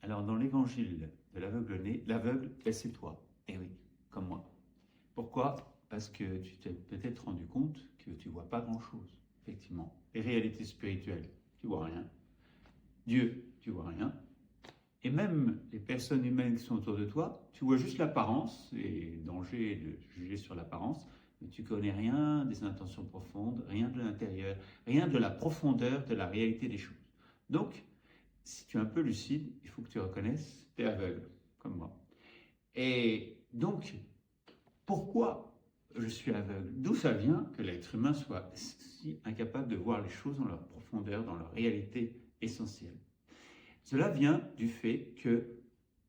Alors, dans l'évangile de l'aveugle-né, l'aveugle, ben, c'est toi. Eh oui, comme moi. Pourquoi? Parce que tu t'es peut-être rendu compte que tu ne vois pas grand-chose, effectivement. Les réalités spirituelles, tu vois rien. Dieu, tu vois rien. Et même les personnes humaines qui sont autour de toi, tu vois juste l'apparence, et danger de juger sur l'apparence, mais tu connais rien des intentions profondes, rien de l'intérieur, rien de la profondeur de la réalité des choses. Donc, si tu es un peu lucide, il faut que tu reconnaisses, tu es aveugle, comme moi. Et donc, pourquoi je suis aveugle? D'où ça vient que l'être humain soit si incapable de voir les choses dans leur profondeur, dans leur réalité essentielle? Cela vient du fait que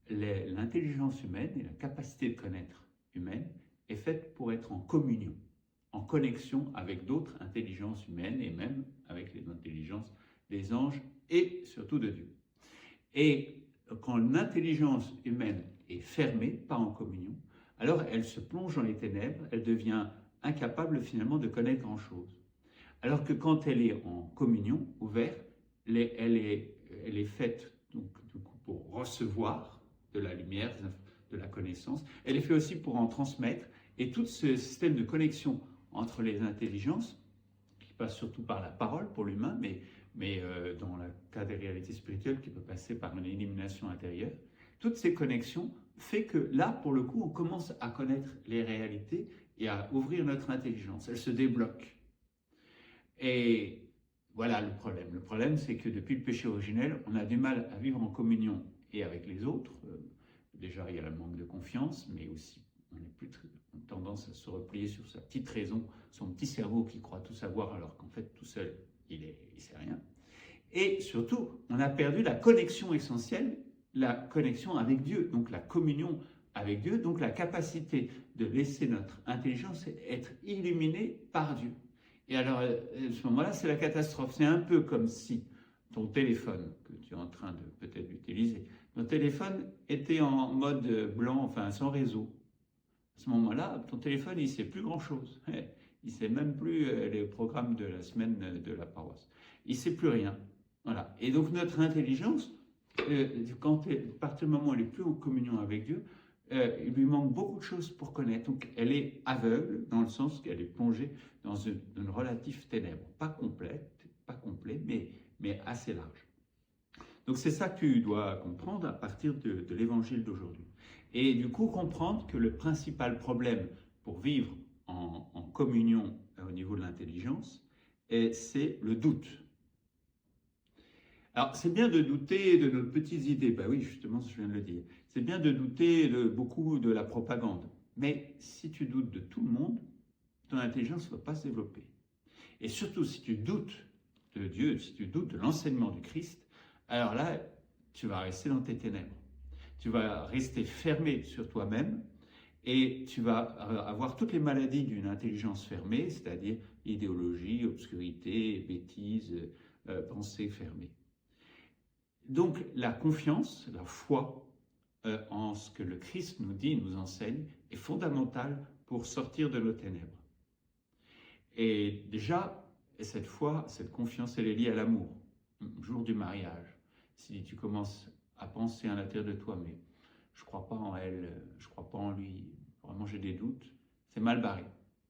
l'intelligence humaine et la capacité de connaître humaine est faite pour être en communion, en connexion avec d'autres intelligences humaines et même avec les intelligences des anges et surtout de Dieu. Et quand l'intelligence humaine est fermée, pas en communion, alors elle se plonge dans les ténèbres, elle devient incapable finalement de connaître grand-chose. Alors que quand elle est en communion, ouverte, elle est faite donc, du coup, pour recevoir de la lumière, de la connaissance. Elle est faite aussi pour en transmettre. Et tout ce système de connexion entre les intelligences, qui passe surtout par la parole pour l'humain, mais dans le cas des réalités spirituelles, qui peut passer par une élimination intérieure, toutes ces connexions fait que là, pour le coup, on commence à connaître les réalités et à ouvrir notre intelligence. Elle se débloque. Et voilà le problème. Le problème, c'est que depuis le péché originel, on a du mal à vivre en communion et avec les autres. Déjà, il y a le manque de confiance, mais aussi on a tendance à se replier sur sa petite raison, son petit cerveau qui croit tout savoir, alors qu'en fait, tout seul, il ne sait rien. Et surtout, on a perdu la connexion essentielle, la connexion avec Dieu, donc la communion avec Dieu, donc la capacité de laisser notre intelligence être illuminée par Dieu. Et alors, à ce moment-là, c'est la catastrophe. C'est un peu comme si ton téléphone, que tu es en train de peut-être utiliser, ton téléphone était en mode blanc, enfin sans réseau. À ce moment-là, ton téléphone, il ne sait plus grand-chose. Il ne sait même plus les programmes de la semaine de la paroisse. Il ne sait plus rien. Voilà. Et donc notre intelligence, à partir du moment où elle n'est plus en communion avec Dieu, il lui manque beaucoup de choses pour connaître. Donc elle est aveugle dans le sens qu'elle est plongée dans une relative ténèbre. Pas complète, pas complet, mais assez large. Donc c'est ça que tu dois comprendre à partir de l'évangile d'aujourd'hui. Et du coup comprendre que le principal problème pour vivre en communion au niveau de l'intelligence, c'est le doute. Alors, c'est bien de douter de nos petites idées. Ben oui, justement, je viens de le dire. C'est bien de douter de beaucoup de la propagande. Mais si tu doutes de tout le monde, ton intelligence ne va pas se développer. Et surtout, si tu doutes de Dieu, si tu doutes de l'enseignement du Christ, alors là, tu vas rester dans tes ténèbres. Tu vas rester fermé sur toi-même et tu vas avoir toutes les maladies d'une intelligence fermée, c'est-à-dire idéologie, obscurité, bêtise, pensée fermée. Donc la confiance, la foi en ce que le Christ nous dit, nous enseigne, est fondamentale pour sortir de nos ténèbres. Et déjà, cette foi, cette confiance, elle est liée à l'amour. Le jour du mariage, si tu commences à penser à l'intérieur de toi, mais je ne crois pas en elle, je ne crois pas en lui, vraiment j'ai des doutes, c'est mal barré.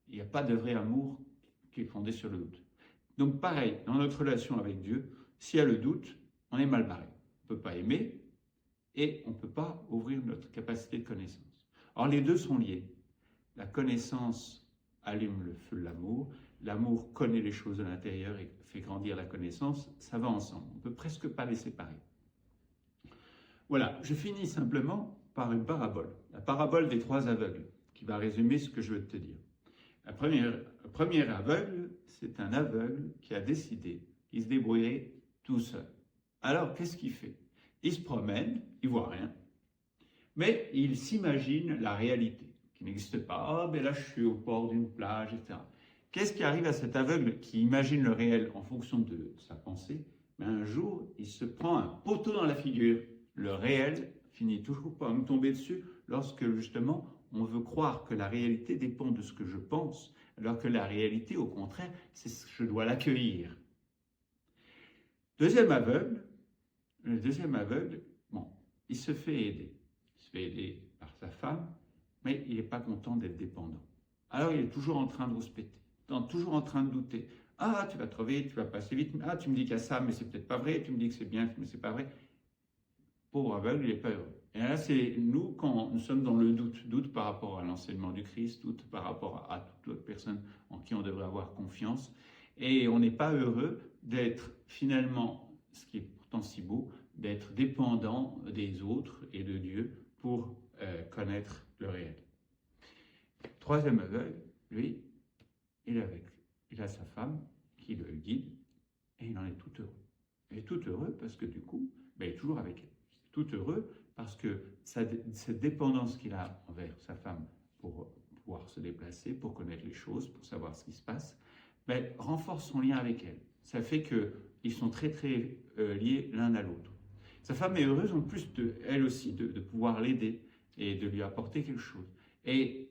Il n'y a pas de vrai amour qui est fondé sur le doute. Donc pareil, dans notre relation avec Dieu, s'il y a le doute, on est mal barré. On ne peut pas aimer et on ne peut pas ouvrir notre capacité de connaissance. Or, les deux sont liés. La connaissance allume le feu de l'amour. L'amour connaît les choses de l'intérieur et fait grandir la connaissance. Ça va ensemble. On ne peut presque pas les séparer. Voilà, je finis simplement par une parabole. La parabole des 3 aveugles, qui va résumer ce que je veux te dire. Le premier aveugle, c'est un aveugle qui a décidé qu'il se débrouillerait tout seul. Alors, qu'est-ce qu'il fait? Il se promène, il ne voit rien, mais il s'imagine la réalité, qui n'existe pas. Ah, ben là, je suis au bord d'une plage, etc. Qu'est-ce qui arrive à cet aveugle qui imagine le réel en fonction de sa pensée? Ben, un jour, il se prend un poteau dans la figure. Le réel finit toujours par me tomber dessus lorsque, justement, on veut croire que la réalité dépend de ce que je pense, alors que la réalité, au contraire, c'est ce que je dois l'accueillir. Le deuxième aveugle, bon, il se fait aider. Il se fait aider par sa femme, mais il n'est pas content d'être dépendant. Alors il est toujours en train de rouspéter, toujours en train de douter. Ah, tu vas trop vite, tu vas passer vite. Ah, tu me dis qu'il y a ça, mais c'est peut-être pas vrai. Tu me dis que c'est bien, mais c'est pas vrai. Pauvre aveugle, il n'est pas heureux. Et là, c'est nous, quand nous sommes dans le doute par rapport à l'enseignement du Christ, doute par rapport à toute autre personne en qui on devrait avoir confiance, et on n'est pas heureux d'être finalement, ce qui est pourtant si beau, d'être dépendant des autres et de Dieu pour connaître le réel. Troisième aveugle, lui, il a sa femme qui le guide et il en est tout heureux. Il est tout heureux parce que du coup, il est toujours avec elle. Tout heureux parce que cette dépendance qu'il a envers sa femme pour pouvoir se déplacer, pour connaître les choses, pour savoir ce qui se passe, renforce son lien avec elle. Ça fait qu'ils sont très très liés l'un à l'autre. Sa femme est heureuse en plus, elle aussi, de pouvoir l'aider et de lui apporter quelque chose. Et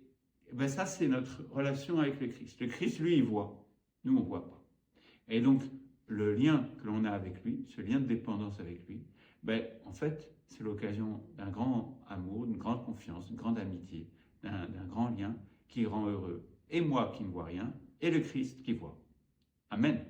ça, c'est notre relation avec le Christ. Le Christ, lui, il voit. Nous, on ne voit pas. Et donc, le lien que l'on a avec lui, ce lien de dépendance avec lui, en fait, c'est l'occasion d'un grand amour, d'une grande confiance, d'une grande amitié, d'un grand lien qui rend heureux. Et moi qui ne vois rien, et le Christ qui voit. Amen.